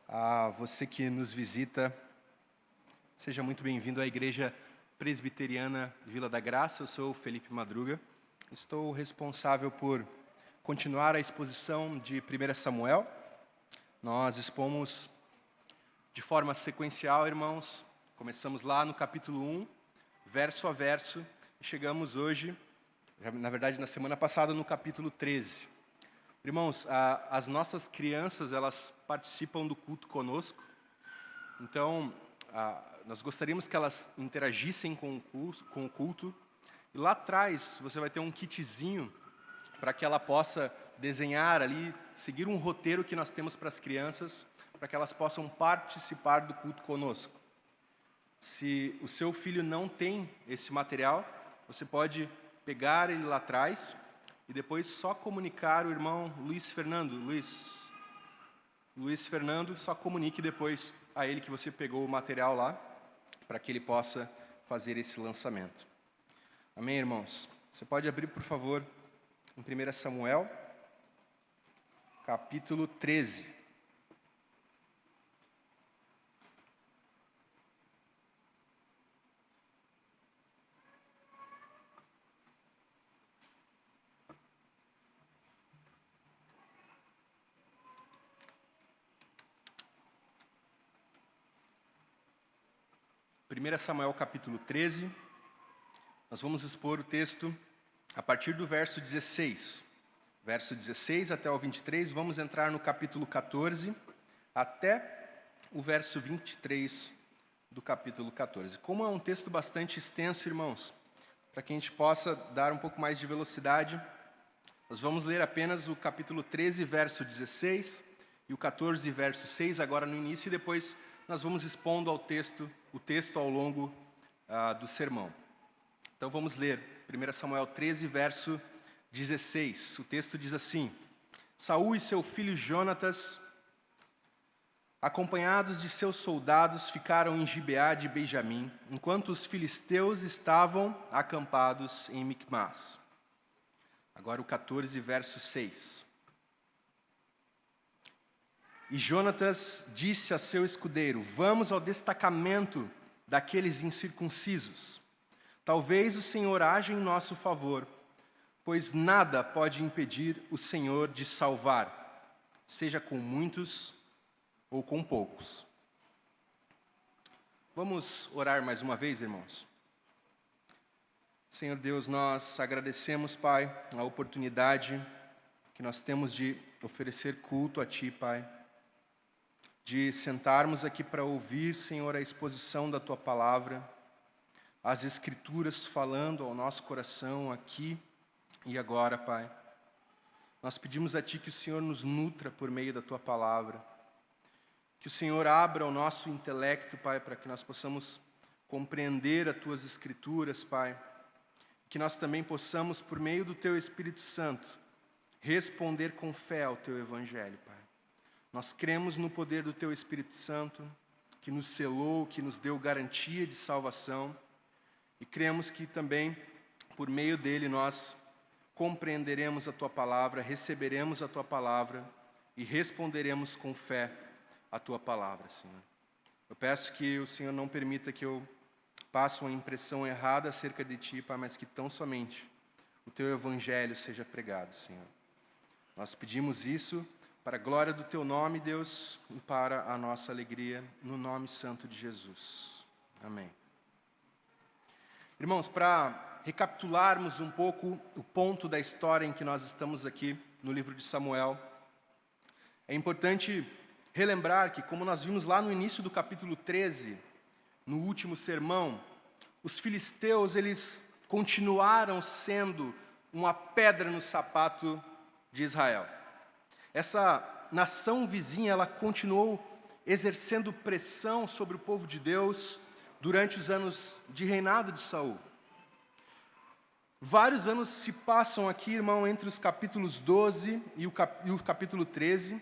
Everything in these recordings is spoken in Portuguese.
A você que nos visita, seja muito bem-vindo à Igreja Presbiteriana Vila da Graça. Eu sou o Felipe Madruga. Estou responsável por continuar a exposição de 1 Samuel. Nós expomos de forma sequencial, irmãos. Começamos lá no capítulo 1, verso a verso, e chegamos hoje, na verdade na semana passada, no capítulo 13. Irmãos, as nossas crianças, elas participam do culto conosco. Então, nós gostaríamos que elas interagissem com o culto. E lá atrás, você vai ter um kitzinho para que ela possa desenhar ali, seguir um roteiro que nós temos para as crianças, para que elas possam participar do culto conosco. Se o seu filho não tem esse material, você pode pegar ele lá atrás e depois só comunicar o irmão Luiz Fernando. Luiz Fernando, só comunique depois a ele que você pegou o material lá, para que ele possa fazer esse lançamento. Amém, irmãos? Você pode abrir, por favor, em 1 Samuel, capítulo 13. 1 Samuel capítulo 13, nós vamos expor o texto a partir do verso 16. Verso 16 até o 23, vamos entrar no capítulo 14, até o verso 23 do capítulo 14. Como é um texto bastante extenso, irmãos, para que a gente possa dar um pouco mais de velocidade, nós vamos ler apenas o capítulo 13, verso 16, e o 14, verso 6, agora no início, e depois nós vamos expondo o texto ao longo do sermão. Então vamos ler 1 Samuel 13, verso 16. O texto diz assim: Saul e seu filho Jonatas, acompanhados de seus soldados, ficaram em Gibeá de Benjamim, enquanto os filisteus estavam acampados em Micmas. Agora o 14, verso 6. E Jonatas disse a seu escudeiro: Vamos ao destacamento daqueles incircuncisos. Talvez o Senhor haja em nosso favor, pois nada pode impedir o Senhor de salvar, seja com muitos ou com poucos. Vamos orar mais uma vez, irmãos? Senhor Deus, nós agradecemos, Pai, a oportunidade que nós temos de oferecer culto a Ti, Pai, de sentarmos aqui para ouvir, Senhor, a exposição da Tua Palavra, as Escrituras falando ao nosso coração aqui e agora, Pai. Nós pedimos a Ti que o Senhor nos nutra por meio da Tua Palavra, que o Senhor abra o nosso intelecto, Pai, para que nós possamos compreender as Tuas Escrituras, Pai, que nós também possamos, por meio do Teu Espírito Santo, responder com fé ao Teu Evangelho, Pai. Nós cremos no poder do Teu Espírito Santo, que nos selou, que nos deu garantia de salvação, e cremos que também, por meio dele, nós compreenderemos a Tua Palavra, receberemos a Tua Palavra e responderemos com fé a Tua Palavra, Senhor. Eu peço que o Senhor não permita que eu passe uma impressão errada acerca de Ti, Pai, mas que tão somente o Teu Evangelho seja pregado, Senhor. Nós pedimos isso para a glória do Teu nome, Deus, e para a nossa alegria, no nome santo de Jesus. Amém. Irmãos, para recapitularmos um pouco o ponto da história em que nós estamos aqui no livro de Samuel, é importante relembrar que, como nós vimos lá no início do capítulo 13, no último sermão, os filisteus, eles continuaram sendo uma pedra no sapato de Israel. Essa nação vizinha, ela continuou exercendo pressão sobre o povo de Deus durante os anos de reinado de Saul. Vários anos se passam aqui, irmão, entre os capítulos 12 e o capítulo 13.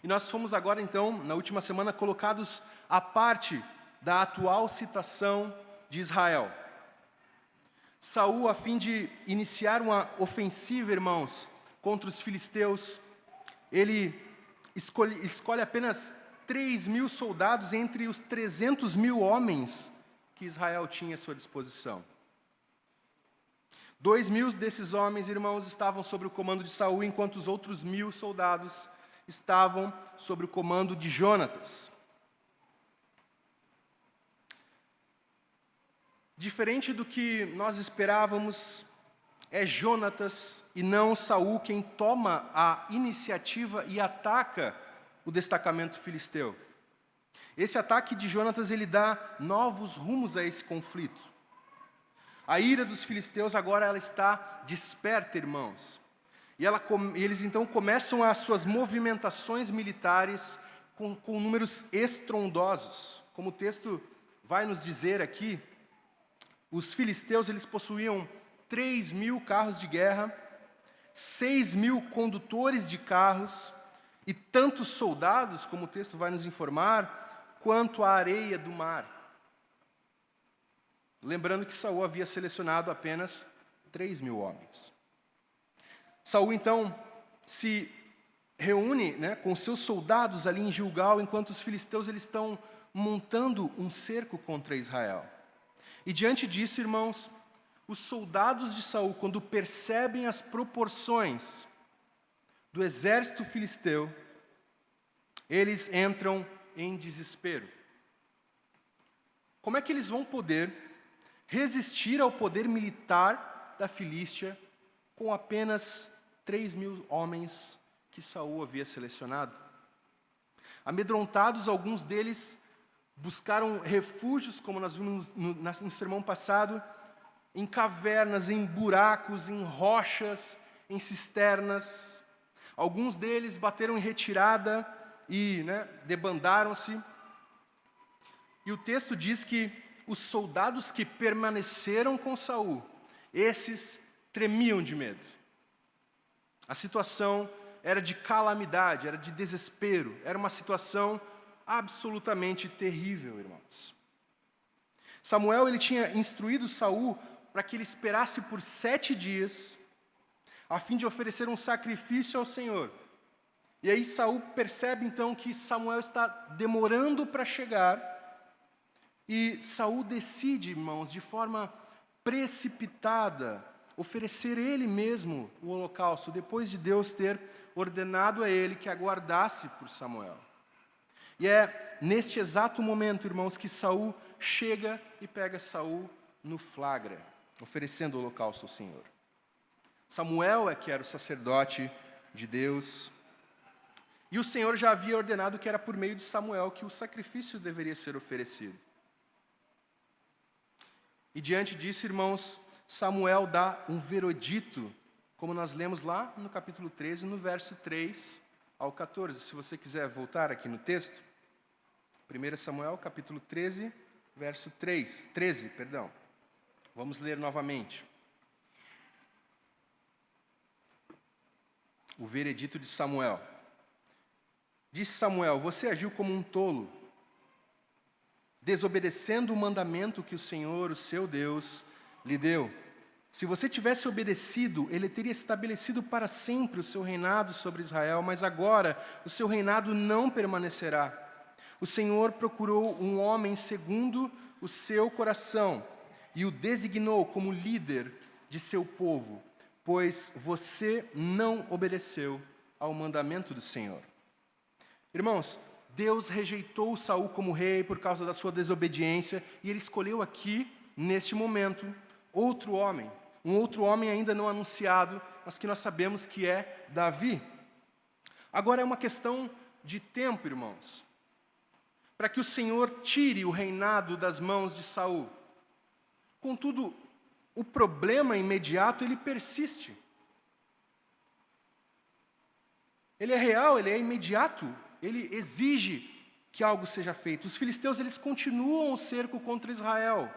E nós fomos agora, então, na última semana, colocados à parte da atual situação de Israel. Saul, a fim de iniciar uma ofensiva, irmãos, contra os filisteus, ele escolhe apenas 3.000 soldados entre os 300.000 homens que Israel tinha à sua disposição. 2.000 desses homens, irmãos, estavam sob o comando de Saul, enquanto os outros 1.000 soldados estavam sob o comando de Jonatas. Diferente do que nós esperávamos, é Jonatas e não Saul quem toma a iniciativa e ataca o destacamento filisteu. Esse ataque de Jonatas, ele dá novos rumos a esse conflito. A ira dos filisteus agora ela está desperta, irmãos. E eles então começam as suas movimentações militares com números estrondosos. Como o texto vai nos dizer aqui, os filisteus eles possuíam 3.000 carros de guerra, 6.000 condutores de carros e tantos soldados, como o texto vai nos informar, quanto a areia do mar. Lembrando que Saul havia selecionado apenas 3.000 homens. Saul, então, se reúne com seus soldados ali em Gilgal, enquanto os filisteus eles estão montando um cerco contra Israel. E diante disso, irmãos, os soldados de Saul, quando percebem as proporções do exército filisteu, eles entram em desespero. Como é que eles vão poder resistir ao poder militar da Filístia com apenas 3.000 homens que Saul havia selecionado? Amedrontados, alguns deles buscaram refúgios, como nós vimos no sermão passado, em cavernas, em buracos, em rochas, em cisternas. Alguns deles bateram em retirada e debandaram-se. E o texto diz que os soldados que permaneceram com Saul, esses tremiam de medo. A situação era de calamidade, era de desespero, era uma situação absolutamente terrível, irmãos. Samuel ele tinha instruído Saul para que ele esperasse por 7 dias, a fim de oferecer um sacrifício ao Senhor. E aí Saul percebe então que Samuel está demorando para chegar, e Saul decide, irmãos, de forma precipitada, oferecer ele mesmo o holocausto, depois de Deus ter ordenado a ele que aguardasse por Samuel. E é neste exato momento, irmãos, que Saul chega e pega Saul no flagra, oferecendo o holocausto ao Senhor. Samuel é que era o sacerdote de Deus, e o Senhor já havia ordenado que era por meio de Samuel que o sacrifício deveria ser oferecido. E diante disso, irmãos, Samuel dá um veredito, como nós lemos lá no capítulo 13, no verso 3 ao 14. Se você quiser voltar aqui no texto, 1 Samuel, capítulo 13, verso 13. Vamos ler novamente. O veredito de Samuel. Disse Samuel: você agiu como um tolo, desobedecendo o mandamento que o Senhor, o seu Deus, lhe deu. Se você tivesse obedecido, ele teria estabelecido para sempre o seu reinado sobre Israel, mas agora o seu reinado não permanecerá. O Senhor procurou um homem segundo o seu coração e o designou como líder de seu povo, pois você não obedeceu ao mandamento do Senhor. Irmãos, Deus rejeitou Saul como rei por causa da sua desobediência, e ele escolheu aqui, neste momento, um outro homem ainda não anunciado, mas que nós sabemos que é Davi. Agora é uma questão de tempo, irmãos, para que o Senhor tire o reinado das mãos de Saul. Contudo, o problema imediato, ele persiste. Ele é real, ele é imediato. Ele exige que algo seja feito. Os filisteus, eles continuam o cerco contra Israel.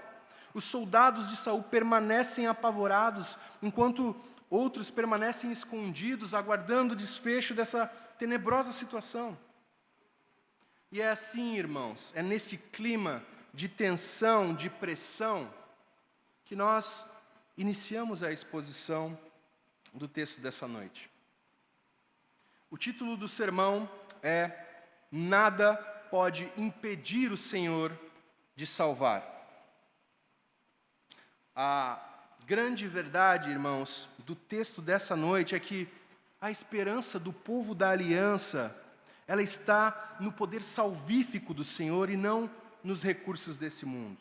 Os soldados de Saul permanecem apavorados, enquanto outros permanecem escondidos, aguardando o desfecho dessa tenebrosa situação. E é assim, irmãos, é nesse clima de tensão, de pressão, que nós iniciamos a exposição do texto dessa noite. O título do sermão é Nada pode impedir o Senhor de salvar. A grande verdade, irmãos, do texto dessa noite é que a esperança do povo da aliança, ela está no poder salvífico do Senhor e não nos recursos desse mundo.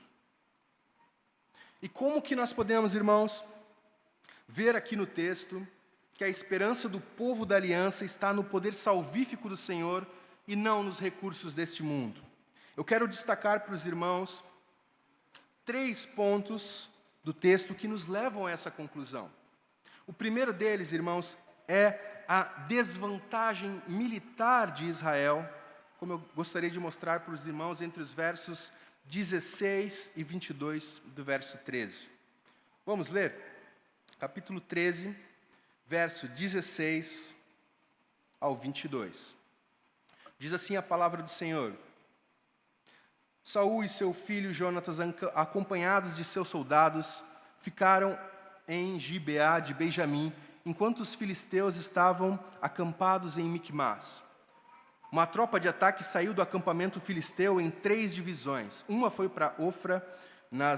E como que nós podemos, irmãos, ver aqui no texto que a esperança do povo da aliança está no poder salvífico do Senhor e não nos recursos deste mundo? Eu quero destacar para os irmãos 3 pontos do texto que nos levam a essa conclusão. O primeiro deles, irmãos, é a desvantagem militar de Israel, como eu gostaria de mostrar para os irmãos entre os versos 16 e 22 do verso 13. Vamos ler? Capítulo 13, verso 16 ao 22. Diz assim a palavra do Senhor: Saul e seu filho Jonatas, acompanhados de seus soldados, ficaram em Gibeá de Benjamim, enquanto os filisteus estavam acampados em Micmás. Uma tropa de ataque saiu do acampamento filisteu em 3 divisões. Uma foi para Ofra,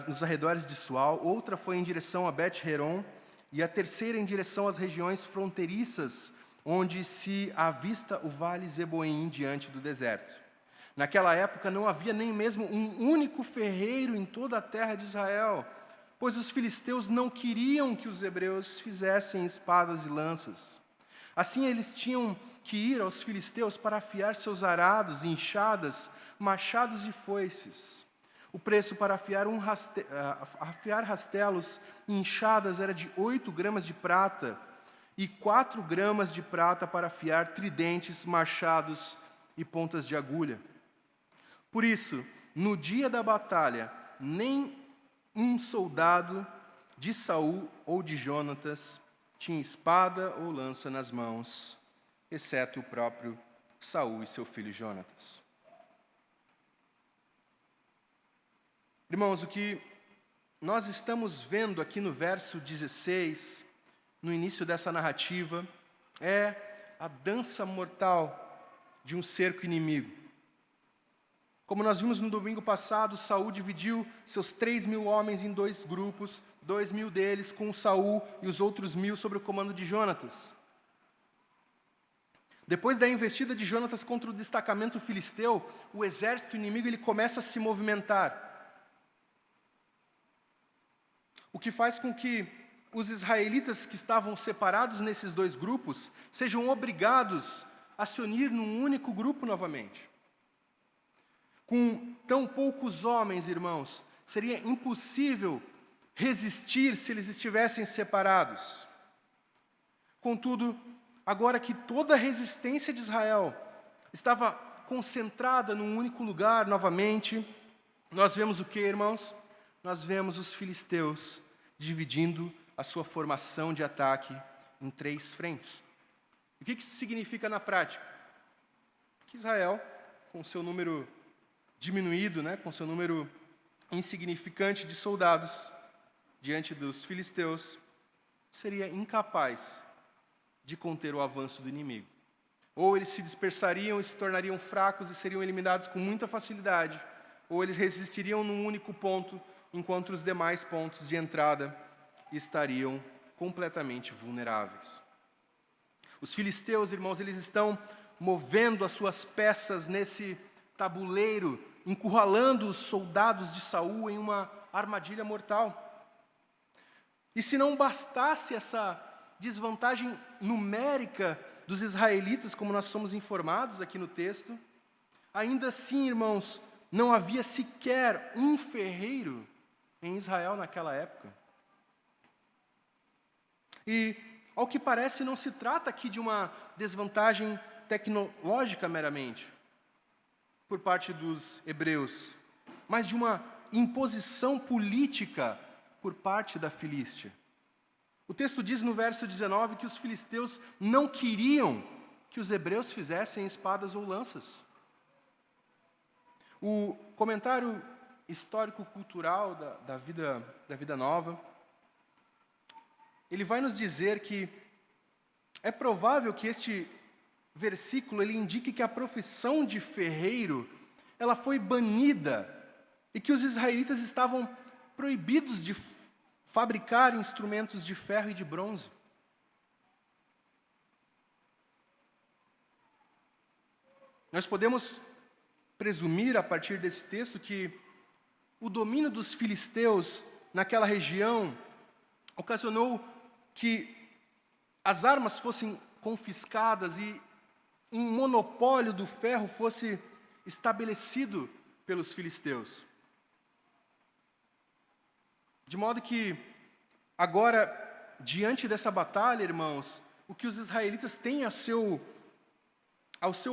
nos arredores de Sual, outra foi em direção a Bet-Heron, e a terceira em direção às regiões fronteiriças, onde se avista o vale Zeboim diante do deserto. Naquela época não havia nem mesmo um único ferreiro em toda a terra de Israel, pois os filisteus não queriam que os hebreus fizessem espadas e lanças. Assim eles tinham que ir aos filisteus para afiar seus arados, enxadas, machados e foices. O preço para afiar rastelos e enxadas era de 8 gramas de prata e 4 gramas de prata para afiar tridentes, machados e pontas de agulha. Por isso, no dia da batalha, nem um soldado de Saul ou de Jonatas tinha espada ou lança nas mãos, exceto o próprio Saul e seu filho Jonatas. Irmãos, o que nós estamos vendo aqui no verso 16, no início dessa narrativa, é a dança mortal de um cerco inimigo. Como nós vimos no domingo passado, Saul dividiu seus 3.000 homens em 2 grupos, 2.000 deles com Saul e os outros 1.000 sob o comando de Jonatas. Depois da investida de Jonatas contra o destacamento filisteu, o exército inimigo ele começa a se movimentar. O que faz com que os israelitas que estavam separados nesses 2 grupos sejam obrigados a se unir num único grupo novamente. Com tão poucos homens, irmãos, seria impossível resistir se eles estivessem separados. Contudo, agora que toda a resistência de Israel estava concentrada num único lugar novamente, nós vemos o que, irmãos? Nós vemos os filisteus dividindo a sua formação de ataque em 3 frentes. O que isso significa na prática? Que Israel, com seu número diminuído, com seu número insignificante de soldados, diante dos filisteus, seria incapaz de conter o avanço do inimigo. Ou eles se dispersariam e se tornariam fracos e seriam eliminados com muita facilidade, ou eles resistiriam num único ponto, enquanto os demais pontos de entrada estariam completamente vulneráveis. Os filisteus, irmãos, eles estão movendo as suas peças nesse tabuleiro, encurralando os soldados de Saul em uma armadilha mortal. E se não bastasse essa desvantagem numérica dos israelitas, como nós somos informados aqui no texto, ainda assim, irmãos, não havia sequer um ferreiro em Israel naquela época. E, ao que parece, não se trata aqui de uma desvantagem tecnológica meramente, por parte dos hebreus, mas de uma imposição política por parte da Filístia. O texto diz no verso 19 que os filisteus não queriam que os hebreus fizessem espadas ou lanças. O comentário histórico-cultural da vida nova, ele vai nos dizer que é provável que este versículo ele indique que a profissão de ferreiro ela foi banida e que os israelitas estavam proibidos de fabricar instrumentos de ferro e de bronze. Nós podemos presumir, a partir desse texto, que o domínio dos filisteus naquela região ocasionou que as armas fossem confiscadas e um monopólio do ferro fosse estabelecido pelos filisteus. De modo que, agora, diante dessa batalha, irmãos, o que os israelitas têm ao seu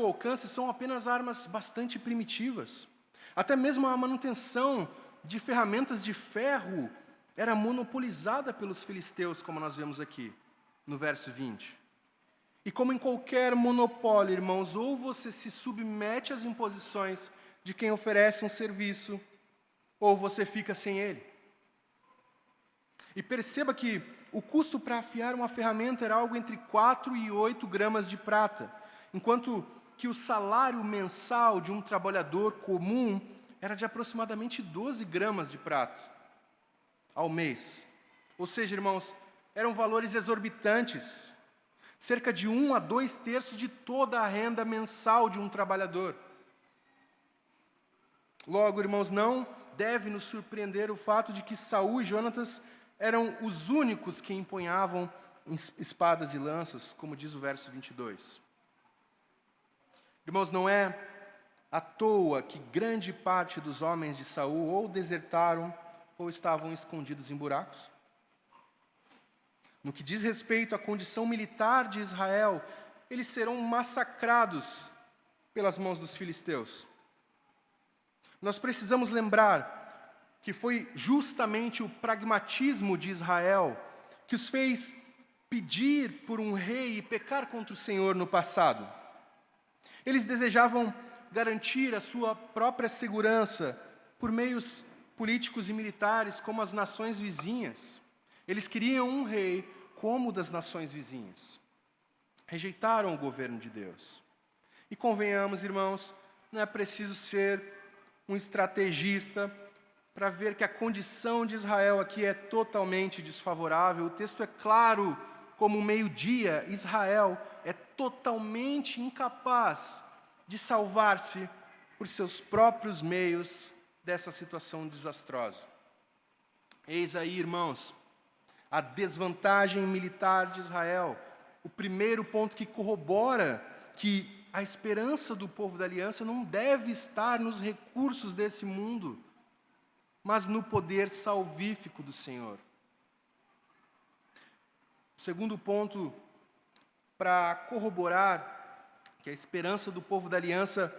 alcance são apenas armas bastante primitivas. Até mesmo a manutenção de ferramentas de ferro era monopolizada pelos filisteus, como nós vemos aqui, no verso 20. E como em qualquer monopólio, irmãos, ou você se submete às imposições de quem oferece um serviço, ou você fica sem ele. E perceba que o custo para afiar uma ferramenta era algo entre 4 e 8 gramas de prata, enquanto que o salário mensal de um trabalhador comum era de aproximadamente 12 gramas de prata ao mês. Ou seja, irmãos, eram valores exorbitantes, cerca de 1 a 2/3 de toda a renda mensal de um trabalhador. Logo, irmãos, não deve nos surpreender o fato de que Saul e Jonatas eram os únicos que empunhavam espadas e lanças, como diz o verso 22. Irmãos, não é à toa que grande parte dos homens de Saul ou desertaram ou estavam escondidos em buracos. No que diz respeito à condição militar de Israel, eles serão massacrados pelas mãos dos filisteus. Nós precisamos lembrar que foi justamente o pragmatismo de Israel que os fez pedir por um rei e pecar contra o Senhor no passado. Eles desejavam garantir a sua própria segurança por meios políticos e militares, como as nações vizinhas. Eles queriam um rei como o das nações vizinhas. Rejeitaram o governo de Deus. E convenhamos, irmãos, não é preciso ser um estrategista para ver que a condição de Israel aqui é totalmente desfavorável. O texto é claro como meio-dia. Israel é totalmente incapaz de salvar-se por seus próprios meios dessa situação desastrosa. Eis aí, irmãos, a desvantagem militar de Israel. O primeiro ponto que corrobora que a esperança do povo da aliança não deve estar nos recursos desse mundo, mas no poder salvífico do Senhor. O segundo ponto, para corroborar que a esperança do povo da aliança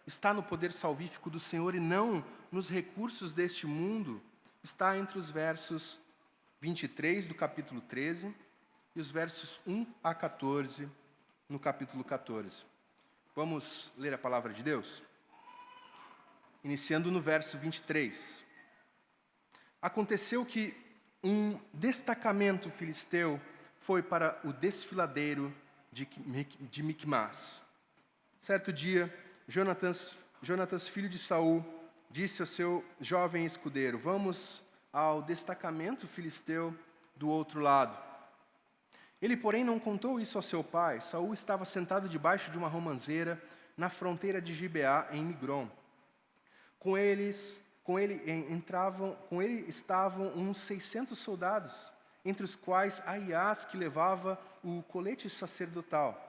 está no poder salvífico do Senhor e não nos recursos deste mundo, está entre os versos 23 do capítulo 13 e os versos 1 a 14 no capítulo 14. Vamos ler a palavra de Deus? Iniciando no verso 23. Aconteceu que um destacamento filisteu foi para o desfiladeiro de Micmas. Certo dia, Jonatas, filho de Saul, disse ao seu jovem escudeiro: vamos ao destacamento filisteu do outro lado. Ele, porém, não contou isso ao seu pai. Saul estava sentado debaixo de uma romanceira na fronteira de Gibeá, em Migron. Com ele estavam uns 600 soldados, entre os quais Aias, que levava o colete sacerdotal.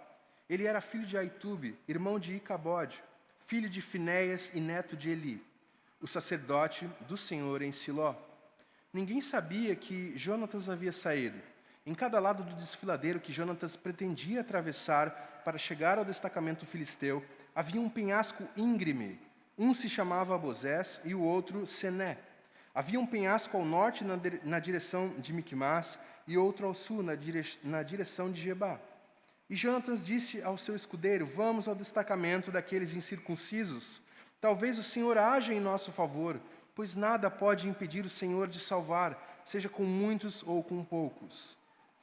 Ele era filho de Aitube, irmão de Icabode, filho de Finéias e neto de Eli, o sacerdote do Senhor em Siló. Ninguém sabia que Jonatas havia saído. Em cada lado do desfiladeiro que Jonatas pretendia atravessar para chegar ao destacamento filisteu, havia um penhasco íngreme. Um se chamava Bozés e o outro Sené. Havia um penhasco ao norte na direção de Micmas e outro ao sul na direção de Gebá. E Jonatas disse ao seu escudeiro: vamos ao destacamento daqueles incircuncisos. Talvez o Senhor haja em nosso favor, pois nada pode impedir o Senhor de salvar, seja com muitos ou com poucos.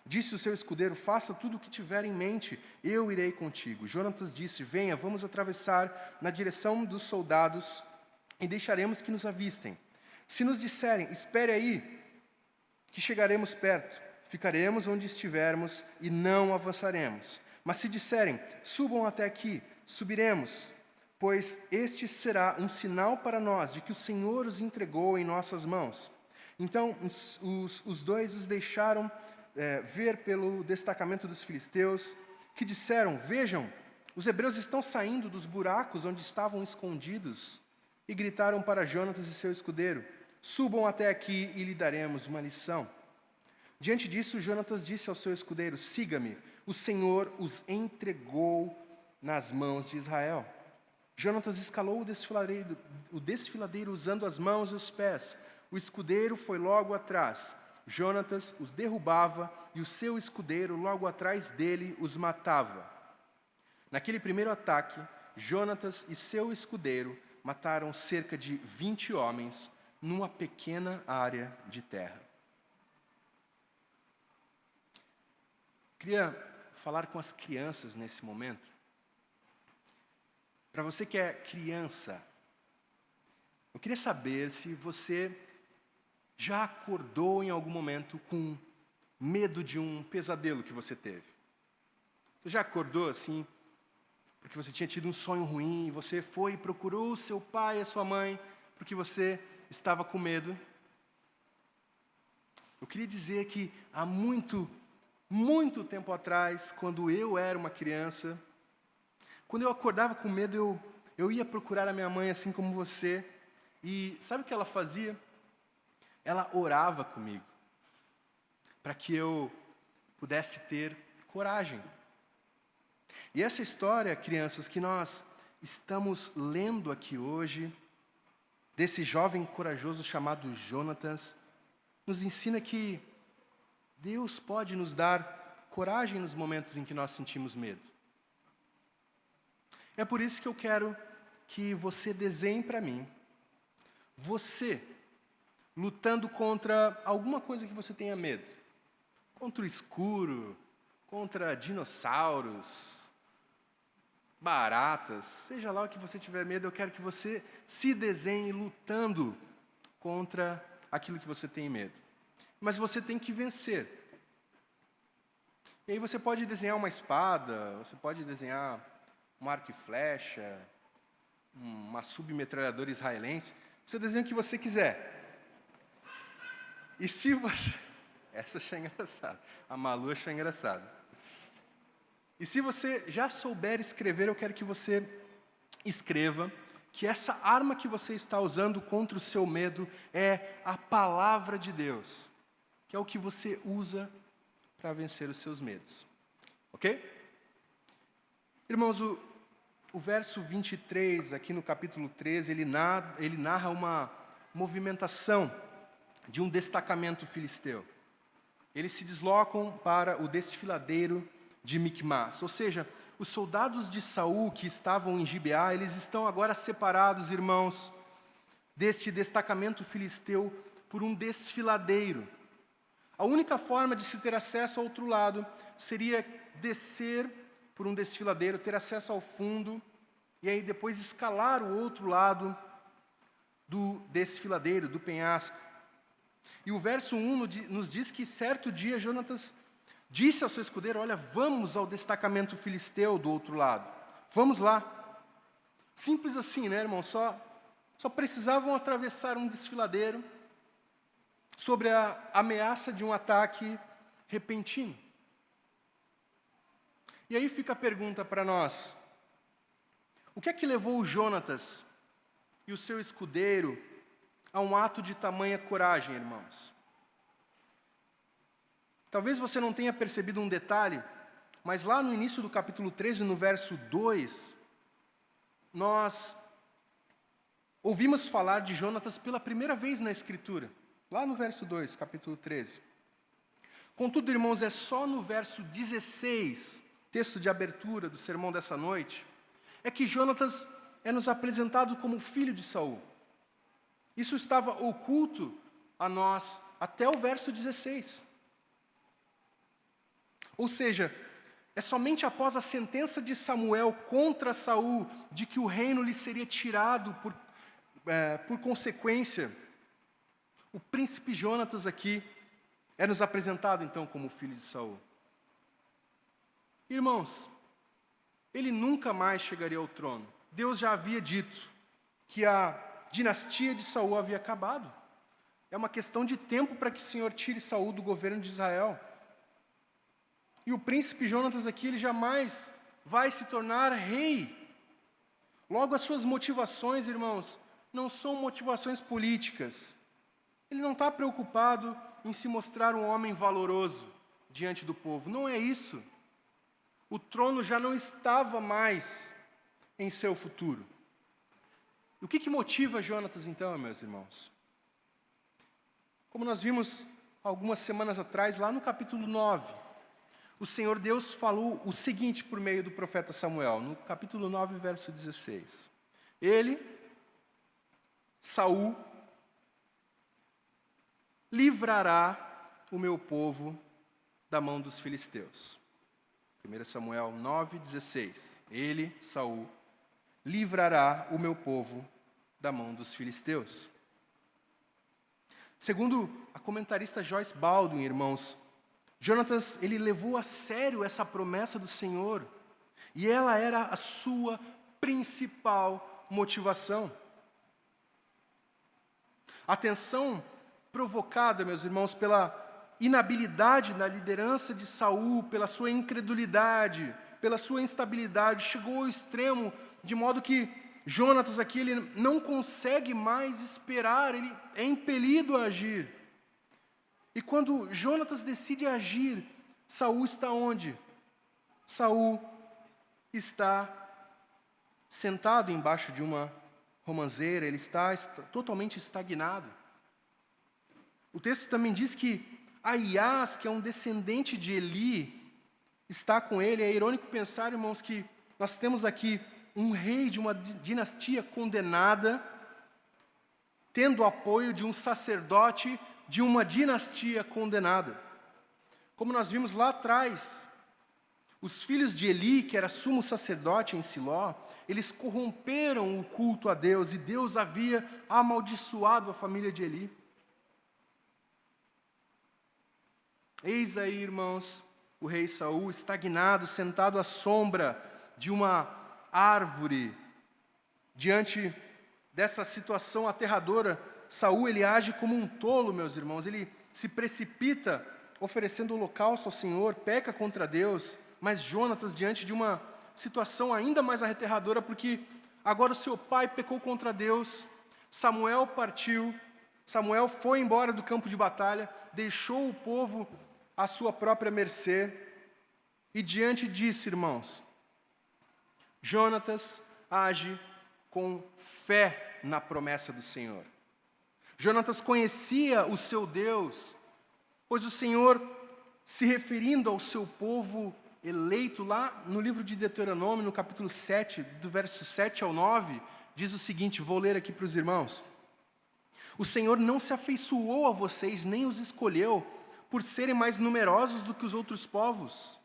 Disse o seu escudeiro: faça tudo o que tiver em mente, eu irei contigo. Jonatas disse: venha, vamos atravessar na direção dos soldados e deixaremos que nos avistem. Se nos disserem: espere aí, que chegaremos perto, ficaremos onde estivermos e não avançaremos. Mas se disserem: subam até aqui, subiremos, pois este será um sinal para nós de que o Senhor os entregou em nossas mãos. Então os dois os deixaram ver pelo destacamento dos filisteus, que disseram: vejam, os hebreus estão saindo dos buracos onde estavam escondidos. E gritaram para Jonatas e seu escudeiro: subam até aqui e lhe daremos uma lição. Diante disso, Jonatas disse ao seu escudeiro: siga-me, o Senhor os entregou nas mãos de Israel. Jonatas escalou o desfiladeiro usando as mãos e os pés. O escudeiro foi logo atrás. Jonatas os derrubava e o seu escudeiro logo atrás dele os matava. Naquele primeiro ataque, Jonatas e seu escudeiro mataram cerca de 20 homens numa pequena área de terra. Queria falar com as crianças nesse momento. Para você que é criança, eu queria saber se você já acordou em algum momento com medo de um pesadelo que você teve. Você já acordou assim, porque você tinha tido um sonho ruim, e você foi e procurou o seu pai e a sua mãe, porque você estava com medo? Eu queria dizer que há muito tempo atrás, quando eu era uma criança, quando eu acordava com medo, eu ia procurar a minha mãe, assim como você, e sabe o que ela fazia? Ela orava comigo, para que eu pudesse ter coragem. E essa história, crianças, que nós estamos lendo aqui hoje, desse jovem corajoso chamado Jonatas, nos ensina que Deus pode nos dar coragem nos momentos em que nós sentimos medo. É por isso que eu quero que você desenhe para mim, você lutando contra alguma coisa que você tenha medo. Contra o escuro, contra dinossauros, baratas, seja lá o que você tiver medo, eu quero que você se desenhe lutando contra aquilo que você tem medo. Mas você tem que vencer. E aí você pode desenhar uma espada, você pode desenhar um arco e flecha, uma submetralhadora israelense, você desenha o que você quiser. E se você... Essa achei engraçada. A Malu achou engraçada. E se você já souber escrever, eu quero que você escreva que essa arma que você está usando contra o seu medo é a palavra de Deus, que é o que você usa para vencer os seus medos. Ok? Irmãos, o verso 23, aqui no capítulo 13, ele narra uma movimentação de um destacamento filisteu. Eles se deslocam para o desfiladeiro de Micmas. Ou seja, os soldados de Saul que estavam em Gibeá, eles estão agora separados, irmãos, deste destacamento filisteu por um desfiladeiro. A única forma de se ter acesso ao outro lado seria descer por um desfiladeiro, ter acesso ao fundo, e aí depois escalar o outro lado do desfiladeiro, do penhasco. E o verso 1 nos diz que certo dia Jonatas disse ao seu escudeiro: olha, vamos ao destacamento filisteu do outro lado. Vamos lá. Simples assim, né, irmão? Só precisavam atravessar um desfiladeiro sobre a ameaça de um ataque repentino. E aí fica a pergunta para nós: o que é que levou o Jonatas e o seu escudeiro a um ato de tamanha coragem, irmãos? Talvez você não tenha percebido um detalhe, mas lá no início do capítulo 13, no verso 2, nós ouvimos falar de Jonatas pela primeira vez na Escritura. Lá no verso 2, capítulo 13. Contudo, irmãos, é só no verso 16, texto de abertura do sermão dessa noite, é que Jonatas é nos apresentado como filho de Saul. Isso estava oculto a nós até o verso 16. Ou seja, é somente após a sentença de Samuel contra Saul, de que o reino lhe seria tirado por consequência, o príncipe Jonatas aqui é nos apresentado então como filho de Saul. Irmãos, ele nunca mais chegaria ao trono. Deus já havia dito que a dinastia de Saul havia acabado. É uma questão de tempo para que o Senhor tire Saul do governo de Israel. E o príncipe Jonatas aqui, ele jamais vai se tornar rei. Logo, as suas motivações, irmãos, não são motivações políticas. Ele não está preocupado em se mostrar um homem valoroso diante do povo. Não é isso. O trono já não estava mais em seu futuro. E o que motiva Jonatas, então, meus irmãos? Como nós vimos algumas semanas atrás, lá no capítulo 9, o Senhor Deus falou o seguinte por meio do profeta Samuel, no capítulo 9, verso 16. Ele, Saul, livrará o meu povo da mão dos filisteus. 1 Samuel 9, 16. Ele, Saul, livrará o meu povo da mão dos filisteus. Segundo a comentarista Joyce Baldwin, irmãos, Jonatas, ele levou a sério essa promessa do Senhor, e ela era a sua principal motivação. A tensão provocada, meus irmãos, pela inabilidade da liderança de Saul, pela sua incredulidade, pela sua instabilidade, chegou ao extremo, de modo que Jonatas aqui, ele não consegue mais esperar, ele é impelido a agir. E quando Jonatas decide agir, Saul está onde? Saul está sentado embaixo de uma romanceira, ele está totalmente estagnado. O texto também diz que Aias, que é um descendente de Eli, está com ele. É irônico pensar, irmãos, que nós temos aqui um rei de uma dinastia condenada, tendo o apoio de um sacerdote de uma dinastia condenada. Como nós vimos lá atrás, os filhos de Eli, que era sumo sacerdote em Siló, eles corromperam o culto a Deus, e Deus havia amaldiçoado a família de Eli. Eis aí, irmãos, o rei Saul estagnado, sentado à sombra de uma árvore. Diante dessa situação aterradora, Saul, ele age como um tolo, meus irmãos. Ele se precipita oferecendo holocausto ao Senhor, peca contra Deus. Mas Jonatas, diante de uma situação ainda mais aterradora, porque agora o seu pai pecou contra Deus, Samuel partiu, Samuel foi embora do campo de batalha, deixou o povo à sua própria mercê. E diante disso, irmãos, Jonatas age com fé na promessa do Senhor. Jonatas conhecia o seu Deus, pois o Senhor, se referindo ao seu povo eleito, lá no livro de Deuteronômio, no capítulo 7, do verso 7 ao 9, diz o seguinte, vou ler aqui para os irmãos. O Senhor não se afeiçoou a vocês, nem os escolheu, por serem mais numerosos do que os outros povos,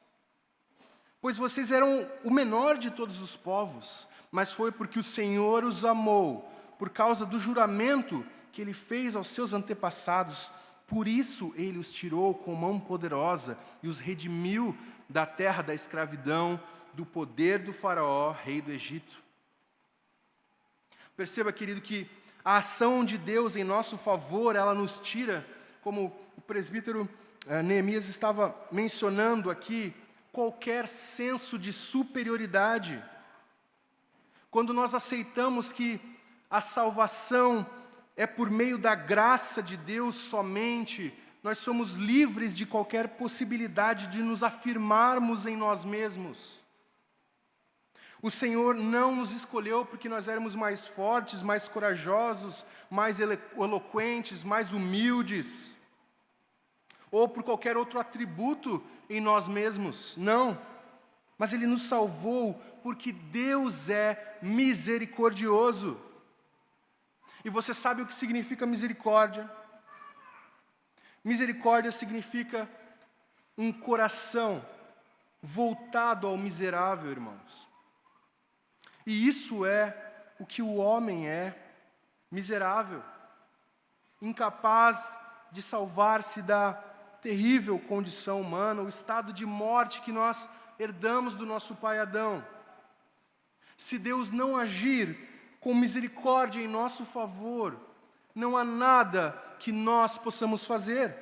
pois vocês eram o menor de todos os povos, mas foi porque o Senhor os amou, por causa do juramento que Ele fez aos seus antepassados. Por isso Ele os tirou com mão poderosa e os redimiu da terra da escravidão, do poder do faraó, rei do Egito. Perceba, querido, que a ação de Deus em nosso favor, ela nos tira, como o presbítero Neemias estava mencionando aqui, qualquer senso de superioridade. Quando nós aceitamos que a salvação é por meio da graça de Deus somente, nós somos livres de qualquer possibilidade de nos afirmarmos em nós mesmos. O Senhor não nos escolheu porque nós éramos mais fortes, mais corajosos, mais eloquentes, mais humildes, ou por qualquer outro atributo em nós mesmos. Não. Mas Ele nos salvou porque Deus é misericordioso. E você sabe o que significa misericórdia? Misericórdia significa um coração voltado ao miserável, irmãos. E isso é o que o homem é, miserável, incapaz de salvar-se da terrível condição humana, o estado de morte que nós herdamos do nosso pai Adão. Se Deus não agir com misericórdia em nosso favor, não há nada que nós possamos fazer.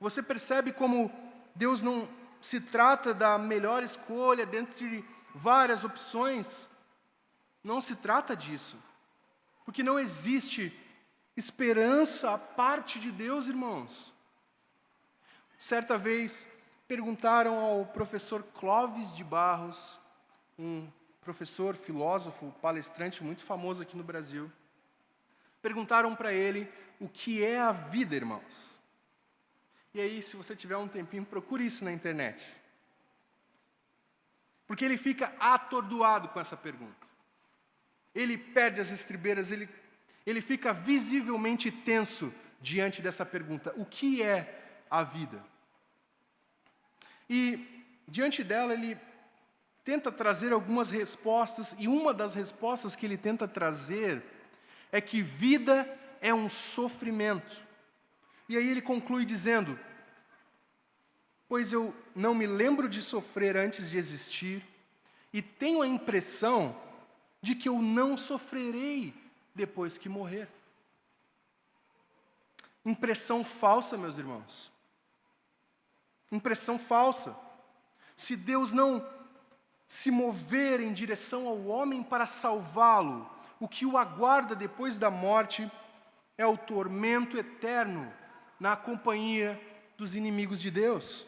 Você percebe como Deus não se trata da melhor escolha dentre várias opções? Não se trata disso. Porque não existe esperança à parte de Deus, irmãos. Certa vez, perguntaram ao professor Clóvis de Barros, um professor, filósofo, palestrante muito famoso aqui no Brasil. Perguntaram para ele o que é a vida, irmãos. E aí, se você tiver um tempinho, procure isso na internet. Porque ele fica atordoado com essa pergunta. Ele perde as estribeiras, ele fica visivelmente tenso diante dessa pergunta. O que é a vida? E, diante dela, ele tenta trazer algumas respostas, e uma das respostas que ele tenta trazer é que vida é um sofrimento. E aí ele conclui dizendo: pois eu não me lembro de sofrer antes de existir, e tenho a impressão de que eu não sofrerei depois que morrer. Impressão falsa, meus irmãos. Impressão falsa. Se Deus não se mover em direção ao homem para salvá-lo, o que o aguarda depois da morte é o tormento eterno na companhia dos inimigos de Deus.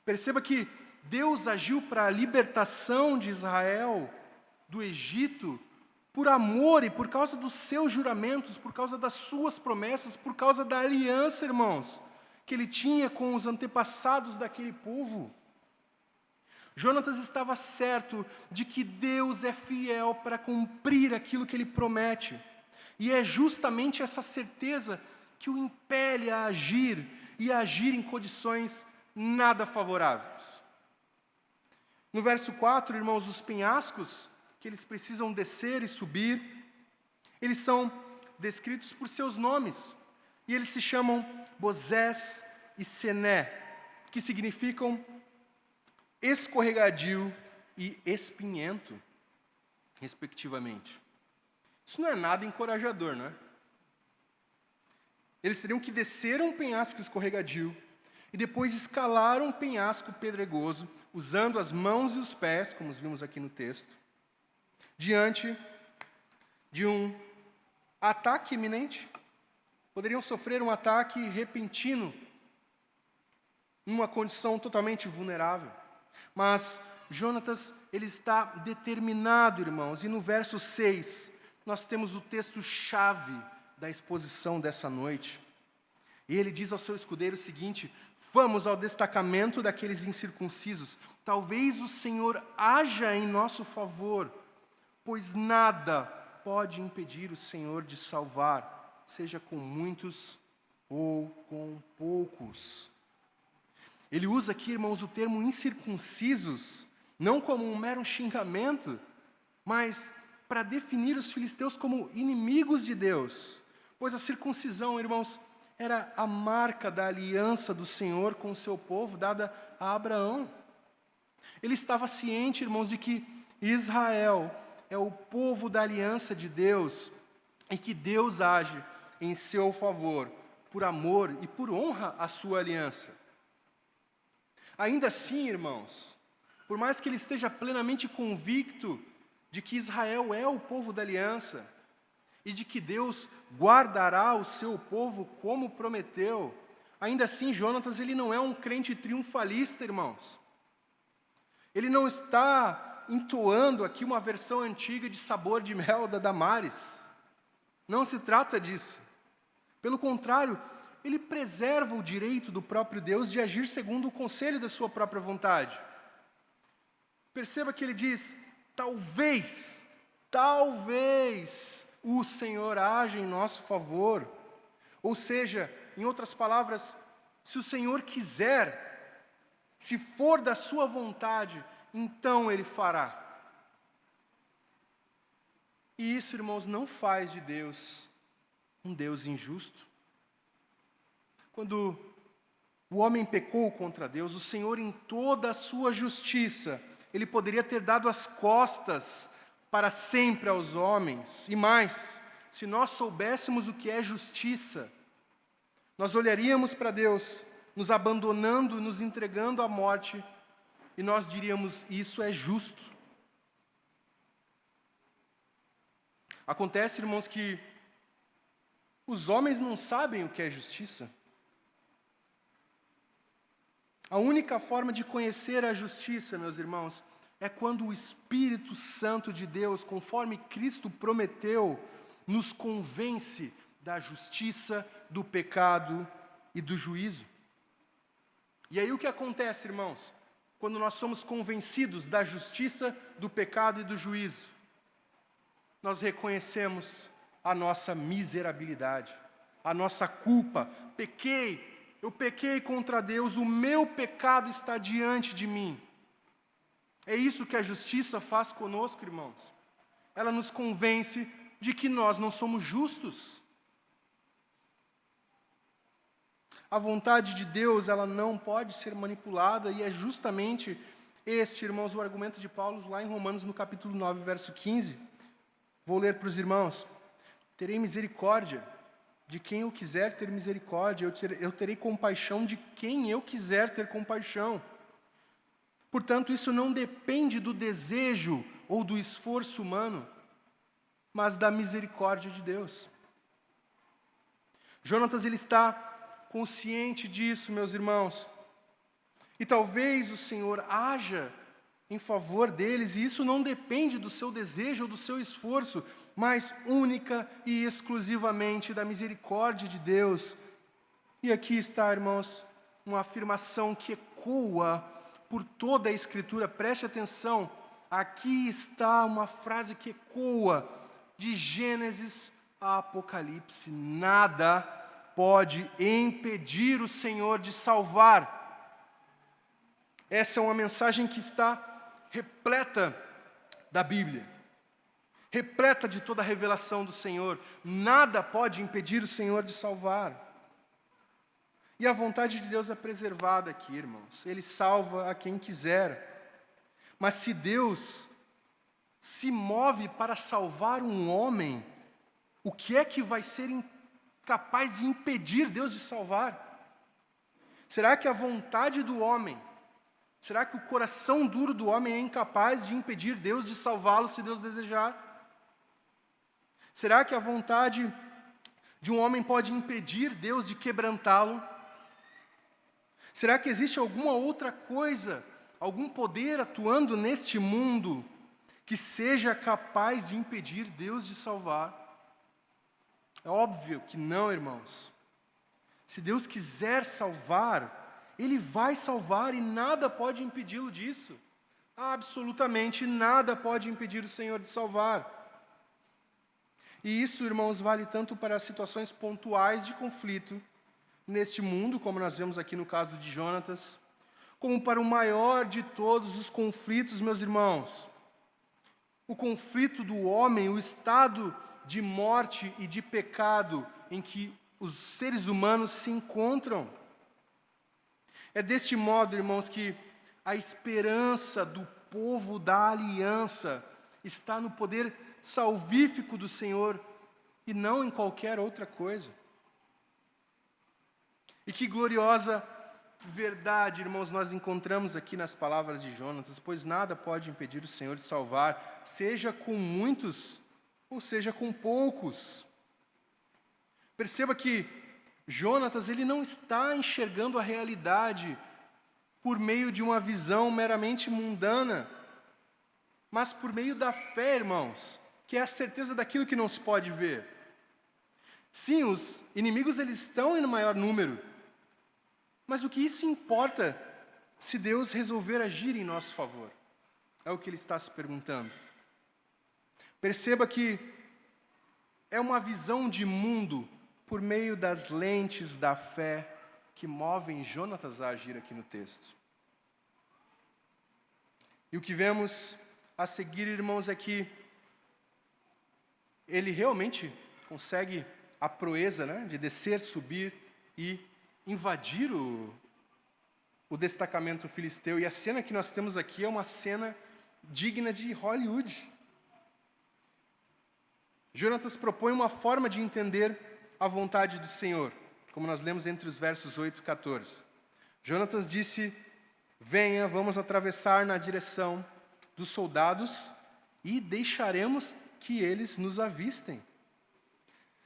Perceba que Deus agiu para a libertação de Israel do Egito por amor e por causa dos seus juramentos, por causa das suas promessas, por causa da aliança, irmãos, que ele tinha com os antepassados daquele povo. Jonatas estava certo de que Deus é fiel para cumprir aquilo que ele promete. E é justamente essa certeza que o impele a agir e a agir em condições nada favoráveis. No verso 4, irmãos, os penhascos que eles precisam descer e subir, eles são descritos por seus nomes. E eles se chamam Bozés e Sené, que significam escorregadio e espinhento, respectivamente. Isso não é nada encorajador, não é? Eles teriam que descer um penhasco escorregadio e depois escalar um penhasco pedregoso, usando as mãos e os pés, como vimos aqui no texto, diante de um ataque iminente. Poderiam sofrer um ataque repentino, numa condição totalmente vulnerável. Mas Jonatas, ele está determinado, irmãos, e no verso 6, nós temos o texto-chave da exposição dessa noite. E ele diz ao seu escudeiro o seguinte: vamos ao destacamento daqueles incircuncisos, talvez o Senhor haja em nosso favor, pois nada pode impedir o Senhor de salvar, seja com muitos ou com poucos. Ele usa aqui, irmãos, o termo incircuncisos, não como um mero xingamento, mas para definir os filisteus como inimigos de Deus, pois a circuncisão, irmãos, era a marca da aliança do Senhor com o seu povo, dada a Abraão. Ele estava ciente, irmãos, de que Israel é o povo da aliança de Deus e que Deus age em seu favor, por amor e por honra à sua aliança. Ainda assim, irmãos, por mais que ele esteja plenamente convicto de que Israel é o povo da aliança e de que Deus guardará o seu povo como prometeu, ainda assim, Jonatas, ele não é um crente triunfalista, irmãos. Ele não está entoando aqui uma versão antiga de Sabor de Mel da Damares. Não se trata disso. Pelo contrário, ele preserva o direito do próprio Deus de agir segundo o conselho da sua própria vontade. Perceba que ele diz: talvez o Senhor age em nosso favor. Ou seja, em outras palavras, se o Senhor quiser, Se for da sua vontade, então Ele fará. E isso, irmãos, não faz de Deus um Deus injusto. Quando o homem pecou contra Deus, o Senhor, em toda a sua justiça, Ele poderia ter dado as costas para sempre aos homens. E mais, se nós soubéssemos o que é justiça, nós olharíamos para Deus, nos abandonando, nos entregando à morte, e nós diríamos: isso é justo. Acontece, irmãos, que os homens não sabem o que é justiça. A única forma de conhecer a justiça, meus irmãos, é quando o Espírito Santo de Deus, conforme Cristo prometeu, nos convence da justiça, do pecado e do juízo. E aí o que acontece, irmãos, quando nós somos convencidos da justiça, do pecado e do juízo? Nós reconhecemos a nossa miserabilidade, a nossa culpa. Eu pequei contra Deus, o meu pecado está diante de mim. É isso que a justiça faz conosco, irmãos. Ela nos convence de que nós não somos justos. A vontade de Deus, ela não pode ser manipulada, e é justamente este, irmãos, o argumento de Paulo lá em Romanos, no capítulo 9, verso 15. Vou ler para os irmãos. Terei misericórdia de quem eu quiser ter misericórdia, eu terei compaixão de quem eu quiser ter compaixão. Portanto, isso não depende do desejo ou do esforço humano, mas da misericórdia de Deus. Jonatas, ele está consciente disso, meus irmãos. E talvez o Senhor haja em favor deles, e isso não depende do seu desejo ou do seu esforço, mas única e exclusivamente da misericórdia de Deus. E aqui está, irmãos, uma afirmação que ecoa por toda a Escritura. Preste atenção, aqui está uma frase que ecoa de Gênesis a Apocalipse: nada pode impedir o Senhor de salvar. Essa é uma mensagem que está repleta da Bíblia, repleta de toda a revelação do Senhor. Nada pode impedir o Senhor de salvar. E a vontade de Deus é preservada aqui, irmãos. Ele salva a quem quiser. Mas se Deus se move para salvar um homem, o que é que vai ser capaz de impedir Deus de salvar? Será que a vontade do homem, será que o coração duro do homem é incapaz de impedir Deus de salvá-lo se Deus desejar? Será que a vontade de um homem pode impedir Deus de quebrantá-lo? Será que existe alguma outra coisa, algum poder atuando neste mundo que seja capaz de impedir Deus de salvar? É óbvio que não, irmãos. Se Deus quiser salvar, Ele vai salvar e nada pode impedi-lo disso. Absolutamente nada pode impedir o Senhor de salvar. E isso, irmãos, vale tanto para situações pontuais de conflito neste mundo, como nós vemos aqui no caso de Jonatas, como para o maior de todos os conflitos, meus irmãos. O conflito do homem, o estado de morte e de pecado em que os seres humanos se encontram. É deste modo, irmãos, que a esperança do povo da aliança está no poder salvífico do Senhor e não em qualquer outra coisa. E que gloriosa verdade, irmãos, nós encontramos aqui nas palavras de Jonatas: pois nada pode impedir o Senhor de salvar, seja com muitos ou seja com poucos. Perceba que Jonatas, ele não está enxergando a realidade por meio de uma visão meramente mundana, mas por meio da fé, irmãos, que é a certeza daquilo que não se pode ver. Sim, os inimigos, eles estão em maior número, mas o que isso importa se Deus resolver agir em nosso favor? É o que ele está se perguntando. Perceba que é uma visão de mundo por meio das lentes da fé que movem Jonatas a agir aqui no texto. E o que vemos a seguir, irmãos, é que ele realmente consegue a proeza, né, de descer, subir e invadir o destacamento filisteu. E a cena que nós temos aqui é uma cena digna de Hollywood. Jonatas propõe uma forma de entender a vontade do Senhor, como nós lemos entre os versos 8 e 14. Jonatas disse: venha, vamos atravessar na direção dos soldados e deixaremos que eles nos avistem.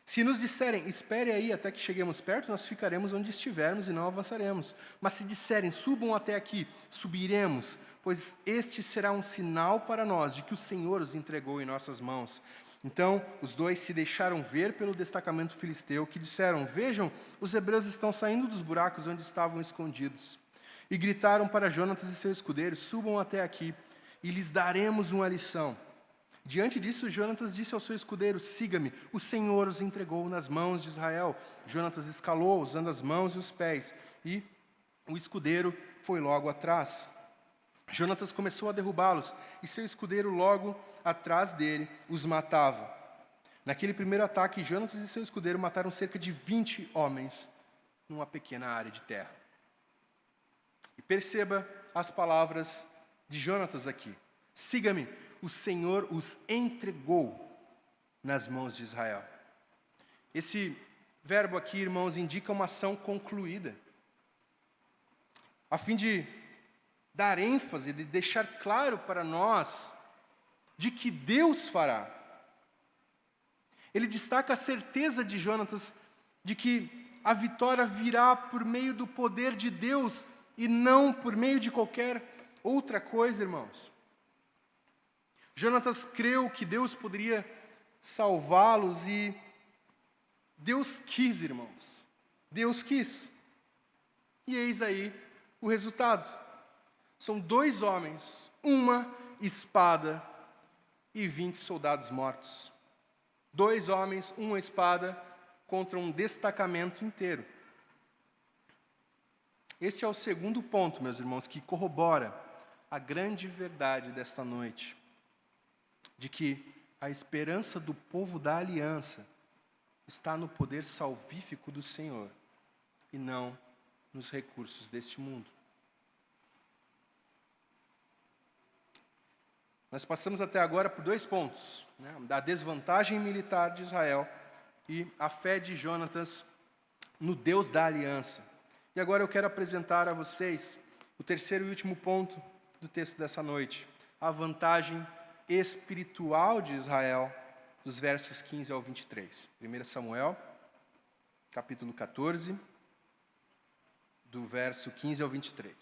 Se nos disserem, espere aí até que cheguemos perto, nós ficaremos onde estivermos e não avançaremos. Mas se disserem, subam até aqui, subiremos, pois este será um sinal para nós de que o Senhor os entregou em nossas mãos. Então os dois se deixaram ver pelo destacamento filisteu, que disseram: vejam, os hebreus estão saindo dos buracos onde estavam escondidos. E gritaram para Jonatas e seu escudeiro: subam até aqui e lhes daremos uma lição. Diante disso, Jonatas disse ao seu escudeiro: siga-me, o Senhor os entregou nas mãos de Israel. Jonatas escalou, usando as mãos e os pés, e o escudeiro foi logo atrás. Jonatas começou a derrubá-los, e seu escudeiro logo atrás dele os matava. Naquele primeiro ataque, Jonatas e seu escudeiro mataram cerca de 20 homens numa pequena área de terra. E perceba as palavras de Jonatas aqui: siga-me, o Senhor os entregou nas mãos de Israel. Esse verbo aqui, irmãos, indica uma ação concluída, a fim de dar ênfase, de deixar claro para nós de que Deus fará. Ele destaca a certeza de Jonatas de que a vitória virá por meio do poder de Deus e não por meio de qualquer outra coisa, irmãos. Jonatas creu que Deus poderia salvá-los e Deus quis, irmãos. Deus quis. E eis aí o resultado. São 2 homens, uma espada e 20 soldados mortos. 2 homens, uma espada contra um destacamento inteiro. Este é o segundo ponto, meus irmãos, que corrobora a grande verdade desta noite, de que a esperança do povo da aliança está no poder salvífico do Senhor e não nos recursos deste mundo. Nós passamos até agora por 2 pontos, né? Da desvantagem militar de Israel e a fé de Jonatas no Deus da aliança. E agora eu quero apresentar a vocês o terceiro e último ponto do texto dessa noite: a vantagem espiritual de Israel, dos versos 15 ao 23. 1 Samuel, capítulo 14, do verso 15 ao 23.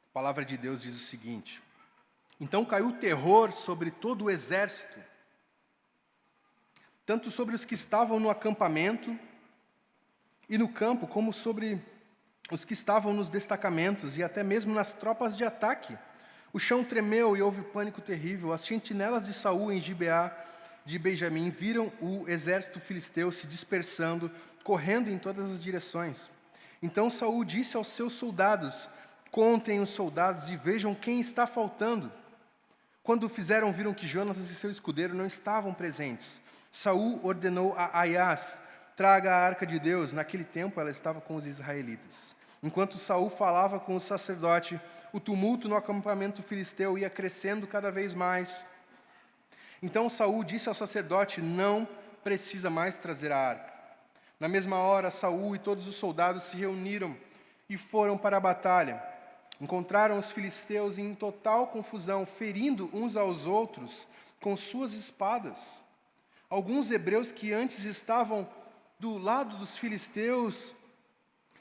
A palavra de Deus diz o seguinte: então caiu o terror sobre todo o exército, tanto sobre os que estavam no acampamento e no campo, como sobre os que estavam nos destacamentos e até mesmo nas tropas de ataque. O chão tremeu e houve pânico terrível. As sentinelas de Saul em Gibeá de Benjamim viram o exército filisteu se dispersando, correndo em todas as direções. Então Saul disse aos seus soldados: contem os soldados e vejam quem está faltando. Quando o fizeram, viram que Jonatas e seu escudeiro não estavam presentes. Saul ordenou a Aias: traga a arca de Deus. Naquele tempo ela estava com os israelitas. Enquanto Saul falava com o sacerdote, o tumulto no acampamento filisteu ia crescendo cada vez mais. Então Saul disse ao sacerdote: não precisa mais trazer a arca. Na mesma hora, Saul e todos os soldados se reuniram e foram para a batalha. Encontraram os filisteus em total confusão, ferindo uns aos outros com suas espadas. Alguns hebreus que antes estavam do lado dos filisteus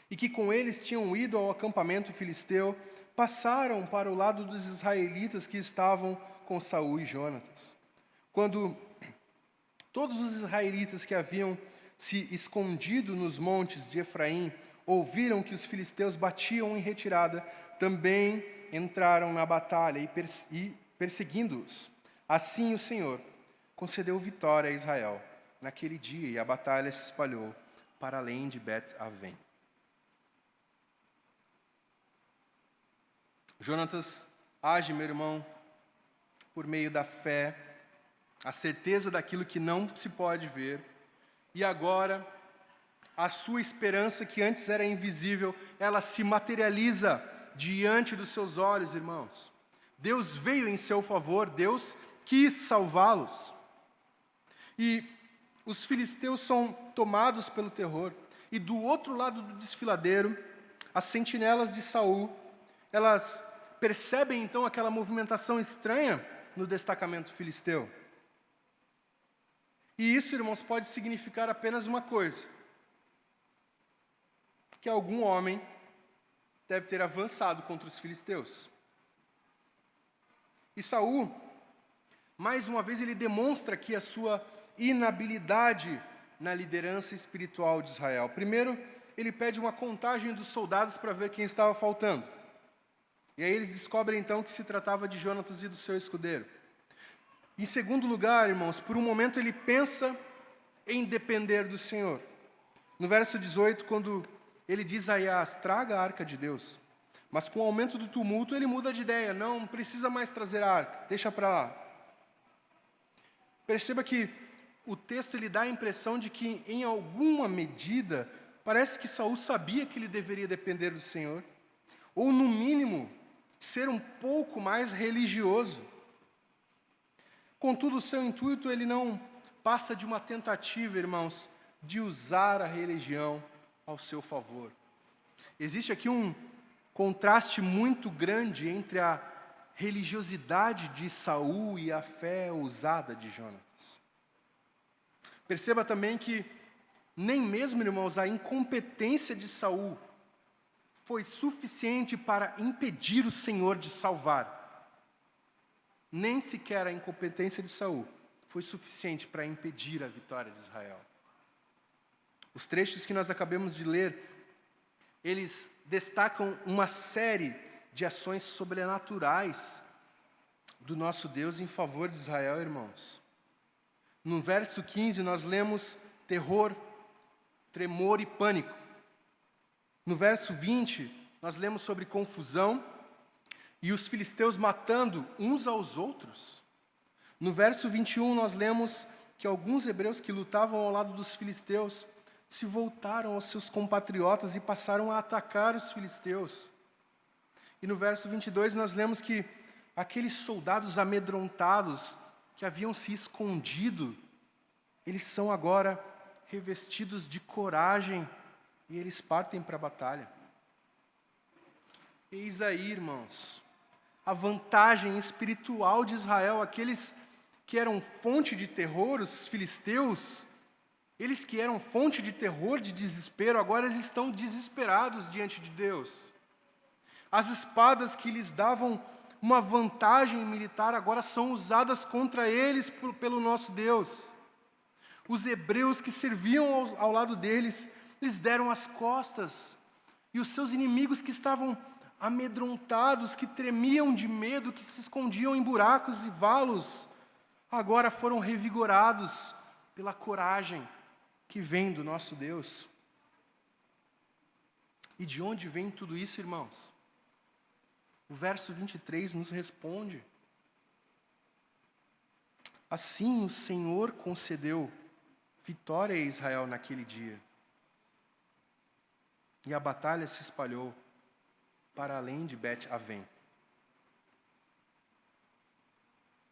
e que com eles tinham ido ao acampamento filisteu, passaram para o lado dos israelitas que estavam com Saul e Jonatas. Quando todos os israelitas que haviam se escondido nos montes de Efraim ouviram que os filisteus batiam em retirada, também entraram na batalha e perseguindo-os. Assim o Senhor concedeu vitória a Israel naquele dia, e a batalha se espalhou para além de Bet-Aven. Jonatas age, meu irmão, por meio da fé, a certeza daquilo que não se pode ver, e agora a sua esperança, que antes era invisível, ela se materializa diante dos seus olhos, irmãos. Deus veio em seu favor, Deus quis salvá-los. E os filisteus são tomados pelo terror. E do outro lado do desfiladeiro, as sentinelas de Saul, elas percebem então aquela movimentação estranha no destacamento filisteu. E isso, irmãos, pode significar apenas uma coisa: que algum homem deve ter avançado contra os filisteus. E Saul, mais uma vez, ele demonstra aqui a sua inabilidade na liderança espiritual de Israel. Primeiro, ele pede uma contagem dos soldados para ver quem estava faltando. E aí eles descobrem então que se tratava de Jonatas e do seu escudeiro. Em segundo lugar, irmãos, por um momento ele pensa em depender do Senhor. No verso 18, quando ele diz a Aias: traga a arca de Deus. Mas com o aumento do tumulto ele muda de ideia. Não precisa mais trazer a arca, deixa para lá. Perceba que o texto ele dá a impressão de que, em alguma medida, parece que Saul sabia que ele deveria depender do Senhor. Ou, no mínimo, ser um pouco mais religioso. Contudo, o seu intuito ele não passa de uma tentativa, irmãos, de usar a religião ao seu favor. Existe aqui um contraste muito grande entre a religiosidade de Saul e a fé ousada de Jonatas. Perceba também que nem mesmo, irmãos, a incompetência de Saul foi suficiente para impedir o Senhor de salvar. Nem sequer a incompetência de Saul foi suficiente para impedir a vitória de Israel. Os trechos que nós acabamos de ler, eles destacam uma série de ações sobrenaturais do nosso Deus em favor de Israel, irmãos. No verso 15 nós lemos terror, tremor e pânico. No verso 20 nós lemos sobre confusão e os filisteus matando uns aos outros. No verso 21 nós lemos que alguns hebreus que lutavam ao lado dos filisteus se voltaram aos seus compatriotas e passaram a atacar os filisteus. E no verso 22 nós lemos que aqueles soldados amedrontados que haviam se escondido, eles são agora revestidos de coragem e eles partem para a batalha. Eis aí, irmãos, a vantagem espiritual de Israel. Aqueles que eram fonte de terror, os filisteus, eles que eram fonte de terror, de desespero, agora eles estão desesperados diante de Deus. As espadas que lhes davam uma vantagem militar agora são usadas contra eles pelo nosso Deus. Os hebreus que serviam ao lado deles, lhes deram as costas. E os seus inimigos que estavam amedrontados, que tremiam de medo, que se escondiam em buracos e valos, agora foram revigorados pela coragem que vem do nosso Deus. E de onde vem tudo isso, irmãos? O verso 23 nos responde. Assim o Senhor concedeu vitória a Israel naquele dia. E a batalha se espalhou para além de Bet-Aven.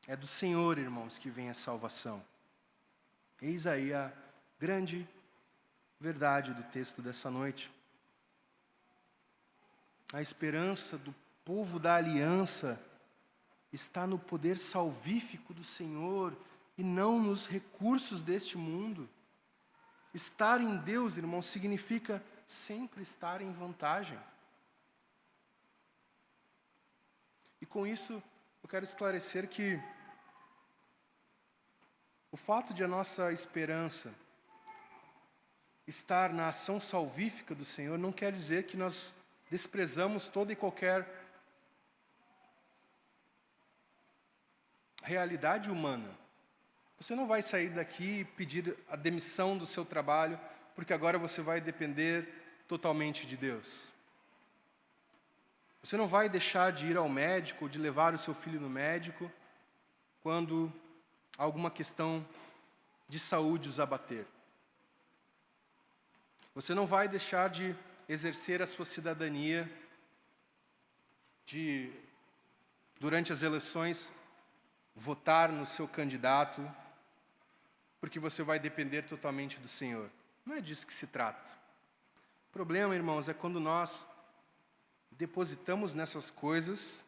É do Senhor, irmãos, que vem a salvação. Eis aí a grande verdade do texto dessa noite. A esperança do povo da aliança está no poder salvífico do Senhor e não nos recursos deste mundo. Estar em Deus, irmãos, significa sempre estar em vantagem. E com isso, eu quero esclarecer que o fato de a nossa esperança estar na ação salvífica do Senhor não quer dizer que nós desprezamos toda e qualquer realidade humana. Você não vai sair daqui e pedir a demissão do seu trabalho, porque agora você vai depender totalmente de Deus. Você não vai deixar de ir ao médico, ou de levar o seu filho no médico, quando alguma questão de saúde os abater. Você não vai deixar de exercer a sua cidadania, de, durante as eleições, votar no seu candidato, porque você vai depender totalmente do Senhor. Não é disso que se trata. O problema, irmãos, é quando nós depositamos nessas coisas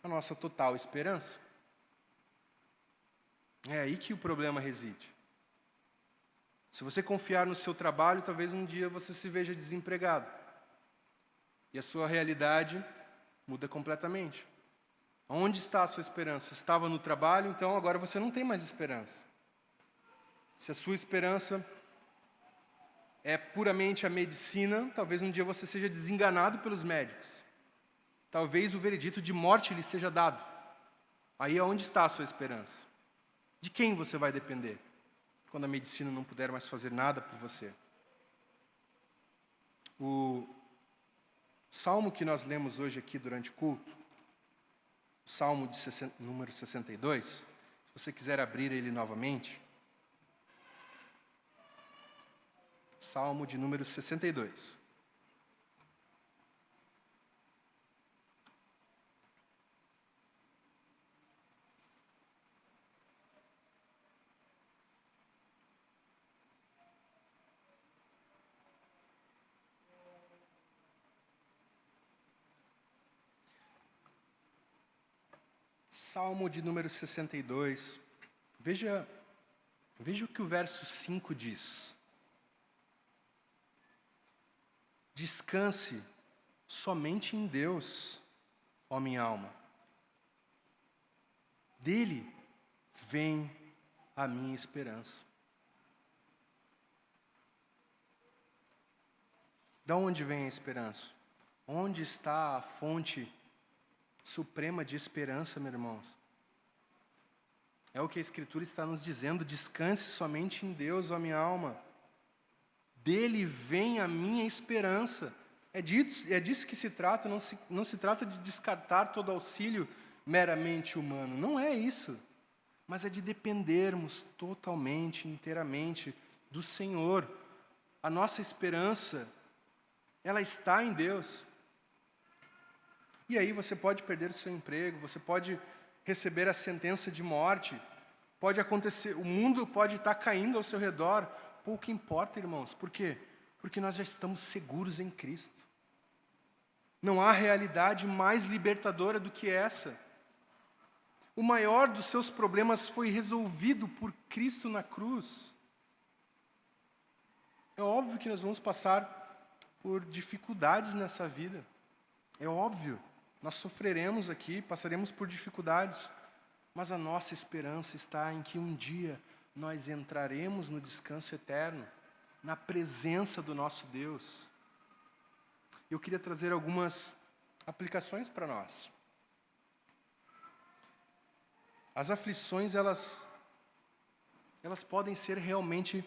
a nossa total esperança. É aí que o problema reside. Se você confiar no seu trabalho, talvez um dia você se veja desempregado. E a sua realidade muda completamente. Onde está a sua esperança? Estava no trabalho, então agora você não tem mais esperança. Se a sua esperança é puramente a medicina, talvez um dia você seja desenganado pelos médicos. Talvez o veredito de morte lhe seja dado. Aí onde está a sua esperança? De quem você vai depender quando a medicina não puder mais fazer nada por você? O salmo que nós lemos hoje aqui durante o culto, o salmo número 62, se você quiser abrir ele novamente, salmo de número 62. Salmo de número 62, veja o que o verso 5 diz. Descanse somente em Deus, ó minha alma. Dele vem a minha esperança. De onde vem a esperança? Onde está a fonte suprema de esperança, meus irmãos? É o que a Escritura está nos dizendo: descanse somente em Deus, ó minha alma. Dele vem a minha esperança. É disso que se trata, não se trata de descartar todo auxílio meramente humano. Não é isso. Mas é de dependermos totalmente, inteiramente do Senhor. A nossa esperança, ela está em Deus. E aí você pode perder o seu emprego, você pode receber a sentença de morte, pode acontecer, o mundo pode estar caindo ao seu redor, pouco importa, irmãos. Por quê? Porque nós já estamos seguros em Cristo. Não há realidade mais libertadora do que essa. O maior dos seus problemas foi resolvido por Cristo na cruz. É óbvio que nós vamos passar por dificuldades nessa vida. É óbvio. Nós sofreremos aqui, passaremos por dificuldades, mas a nossa esperança está em que um dia nós entraremos no descanso eterno, na presença do nosso Deus. Eu queria trazer algumas aplicações para nós. As aflições, elas podem ser realmente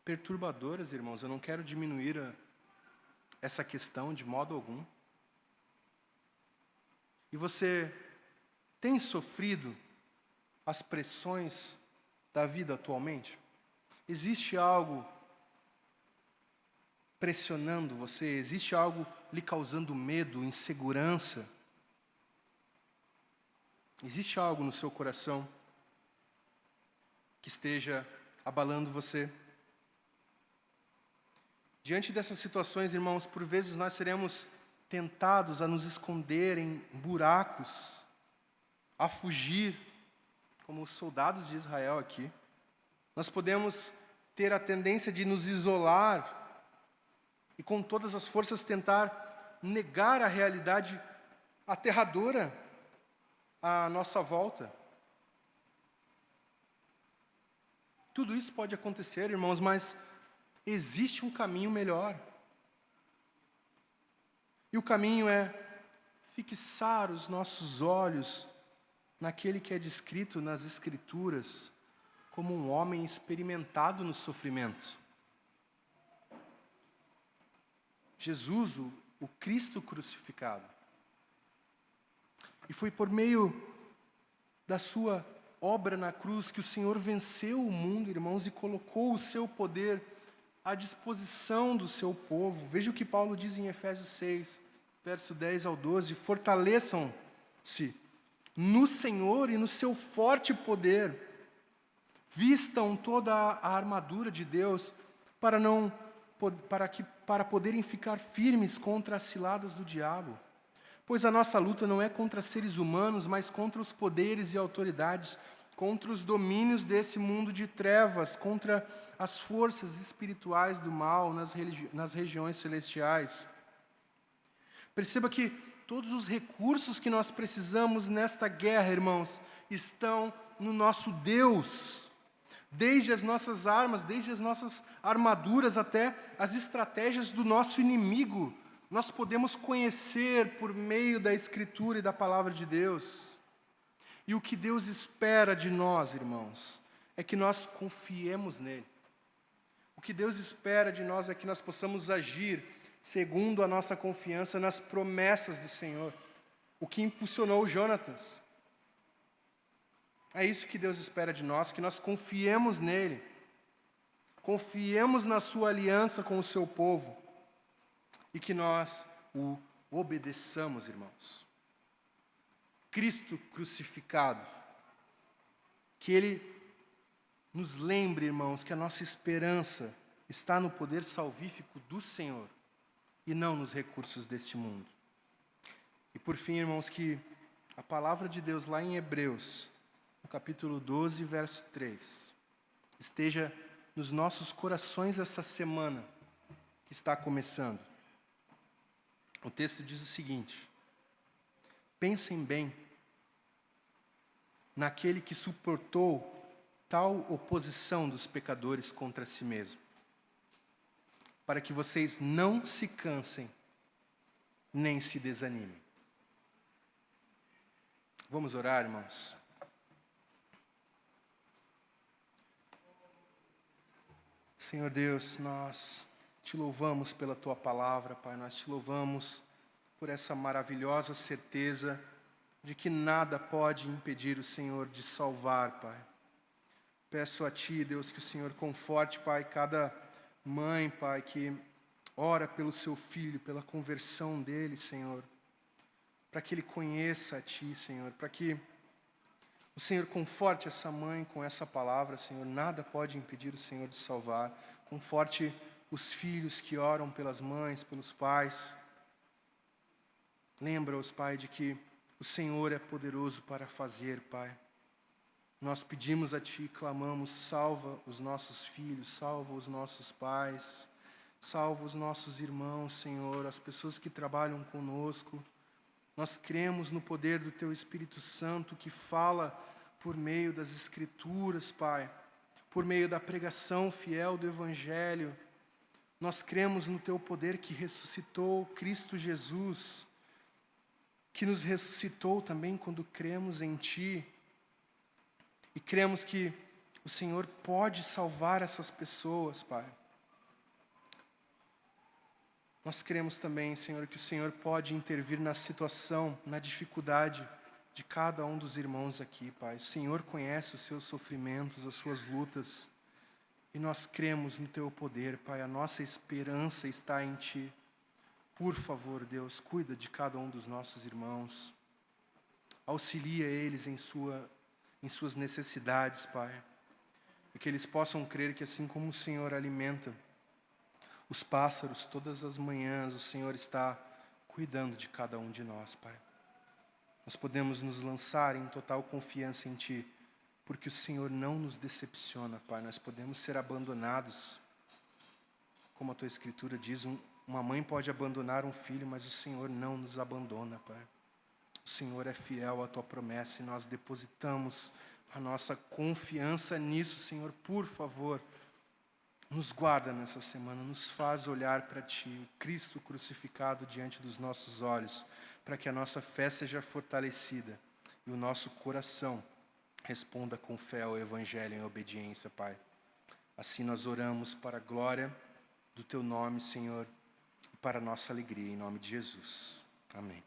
perturbadoras, irmãos. Eu não quero diminuir essa questão de modo algum. E você tem sofrido as pressões da vida atualmente? Existe algo pressionando você? Existe algo lhe causando medo, insegurança? Existe algo no seu coração que esteja abalando você? Diante dessas situações, irmãos, por vezes nós seremos tentados a nos esconder em buracos, a fugir, como os soldados de Israel aqui. Nós podemos ter a tendência de nos isolar e com todas as forças tentar negar a realidade aterradora à nossa volta. Tudo isso pode acontecer, irmãos, mas existe um caminho melhor. E o caminho é fixar os nossos olhos naquele que é descrito nas Escrituras como um homem experimentado no sofrimento. Jesus, o Cristo crucificado. E foi por meio da sua obra na cruz que o Senhor venceu o mundo, irmãos, e colocou o seu poder à disposição do seu povo. Veja o que Paulo diz em Efésios 6, verso 10 ao 12. Fortaleçam-se no Senhor e no seu forte poder. Vistam toda a armadura de Deus para poderem ficar firmes contra as ciladas do diabo. Pois a nossa luta não é contra seres humanos, mas contra os poderes e autoridades, contra os domínios desse mundo de trevas, contra as forças espirituais do mal nas regiões celestiais. Perceba que todos os recursos que nós precisamos nesta guerra, irmãos, estão no nosso Deus. Desde as nossas armas, desde as nossas armaduras até as estratégias do nosso inimigo, nós podemos conhecer por meio da Escritura e da Palavra de Deus. E o que Deus espera de nós, irmãos, é que nós confiemos nele. O que Deus espera de nós é que nós possamos agir segundo a nossa confiança nas promessas do Senhor. O que impulsionou Jonatas. É isso que Deus espera de nós, que nós confiemos nele. Confiemos na sua aliança com o seu povo. E que nós o obedeçamos, irmãos. Cristo crucificado. Que Ele nos lembre, irmãos, que a nossa esperança está no poder salvífico do Senhor e não nos recursos deste mundo. E por fim, irmãos, que a palavra de Deus lá em Hebreus, no capítulo 12, verso 3, esteja nos nossos corações essa semana que está começando. O texto diz o seguinte: pensem bem naquele que suportou tal oposição dos pecadores contra si mesmo, para que vocês não se cansem, nem se desanimem. Vamos orar, irmãos? Senhor Deus, nós te louvamos pela Tua palavra, Pai. Nós te louvamos por essa maravilhosa certeza de que nada pode impedir o Senhor de salvar, Pai. Peço a Ti, Deus, que o Senhor conforte, Pai, cada mãe, Pai, que ora pelo seu filho, pela conversão dele, Senhor, para que ele conheça a Ti, Senhor, para que o Senhor conforte essa mãe com essa palavra, Senhor. Nada pode impedir o Senhor de salvar. Conforte os filhos que oram pelas mães, pelos pais. Lembra-os, Pai, de que o Senhor é poderoso para fazer, Pai. Nós pedimos a Ti, clamamos, salva os nossos filhos, salva os nossos pais, salva os nossos irmãos, Senhor, as pessoas que trabalham conosco. Nós cremos no poder do Teu Espírito Santo que fala por meio das Escrituras, Pai, por meio da pregação fiel do Evangelho. Nós cremos no Teu poder que ressuscitou Cristo Jesus, que nos ressuscitou também quando cremos em Ti. E cremos que o Senhor pode salvar essas pessoas, Pai. Nós cremos também, Senhor, que o Senhor pode intervir na situação, na dificuldade de cada um dos irmãos aqui, Pai. O Senhor conhece os seus sofrimentos, as suas lutas. E nós cremos no Teu poder, Pai. A nossa esperança está em Ti. Por favor, Deus, cuida de cada um dos nossos irmãos. Auxilia eles em suas necessidades, Pai. E que eles possam crer que assim como o Senhor alimenta os pássaros todas as manhãs, o Senhor está cuidando de cada um de nós, Pai. Nós podemos nos lançar em total confiança em Ti, porque o Senhor não nos decepciona, Pai. Nós podemos ser abandonados, como a Tua Escritura diz, uma mãe pode abandonar um filho, mas o Senhor não nos abandona, Pai. O Senhor é fiel à Tua promessa e nós depositamos a nossa confiança nisso, Senhor. Por favor, nos guarda nessa semana, nos faz olhar para Ti, o Cristo crucificado diante dos nossos olhos, para que a nossa fé seja fortalecida e o nosso coração responda com fé ao Evangelho em obediência, Pai. Assim nós oramos para a glória do Teu nome, Senhor, e para a nossa alegria, em nome de Jesus. Amém.